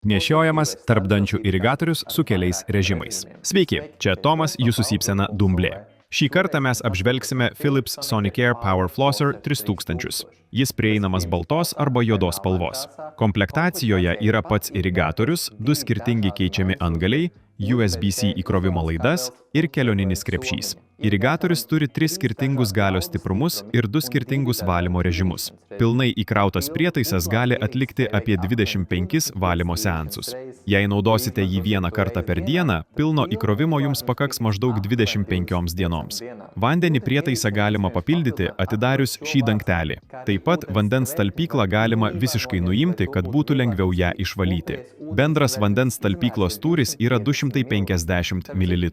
Nešiojamas tarpdančių irigatorius su keliais režimais. Sveiki, čia Tomas, jūsų šypsena dumblė. Šį kartą mes apžvelgsime Philips Sonicare Power Flosser 3000. Jis prieinamas baltos arba juodos spalvos. Komplektacijoje yra pats irigatorius, du skirtingi keičiami antgaliai, USB-C įkrovimo laidas ir kelioninis krepšys. Irigatorius turi 3 skirtingus galios stiprumus ir 2 skirtingus valymo režimus. Pilnai įkrautas prietaisas gali atlikti apie 25 valymo seansus. Jei naudosite jį vieną kartą per dieną, pilno įkrovimo jums pakaks maždaug 25 dienoms. Vandenį prietaisą galima papildyti, atidarius šį dangtelį. Taip pat vandens talpyklą galima visiškai nuimti, kad būtų lengviau ją išvalyti. Bendras vandens talpyklos tūris yra 250 ml.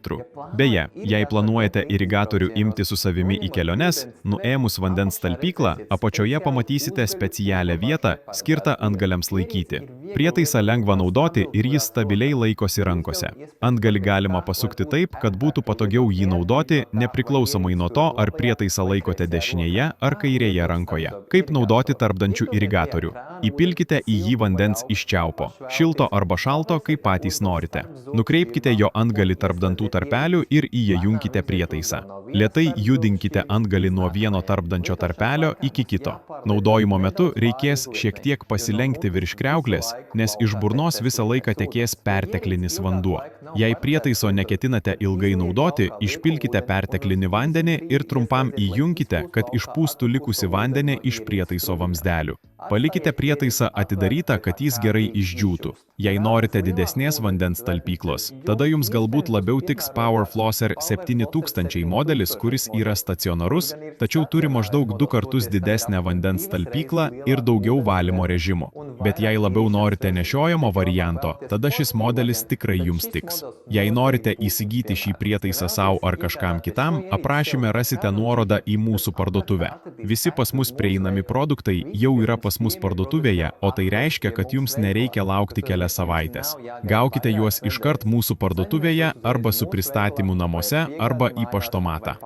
Beje, jei planuojate irigatorių imti su savimi į keliones, nuėmus vandens talpyklą, apačioje pamatysite specialią vietą, skirtą antgaliams laikyti. Prietaisą lengva naudoti ir jis stabiliai laikosi rankose. Antgalį galima pasukti taip, kad būtų patogiau jį naudoti, nepriklausomai nuo to, ar prietaisą laikote dešinėje ar kairėje rankoje. Kaip naudoti tarpdančių irigatorių? Įpilkite į jį vandens iš čiaupo, šilto arba šalto, kaip patys norite. Nukreipkite jo antgalį tarp dantų tarpelių ir įjunkite prietaisą. Lėtai judinkite antgalį nuo vieno tarpdančio tarpelio iki kito. Naudojimo metu reikės šiek tiek pasilenkti virš kriauklės, nes iš burnos visą laiką tekės perteklinis vanduo. Jei prietaiso neketinate ilgai naudoti, išpilkite perteklinį vandenį ir trumpam įjunkite, kad išpūstų likusį vandenį iš prietaiso vamzdelių. Palikite prietaisą atidarytą, kad jis gerai išdžiūtų. Jei norite didesnės vandens talpyklos, tada jums galbūt labiau tiks Power Flosser 7000 modelis, kuris yra stacionarus, tačiau turi maždaug 2 kartus didesnę vandens talpyklą ir daugiau valymo režimų. Bet jei labiau norite nešiojamo varianto, tada šis modelis tikrai jums tiks. Jei norite įsigyti šį prietaisą savo ar kažkam kitam, aprašyme rasite nuorodą į mūsų parduotuvę. Visi pas mus prieinami produktai jau yra pas mus parduotuvėje, o tai reiškia, kad jums nereikia laukti kelias savaitės. Gaukite juos iškart mūsų parduotuvėje arba su pristatymu namuose arba į paštomatą.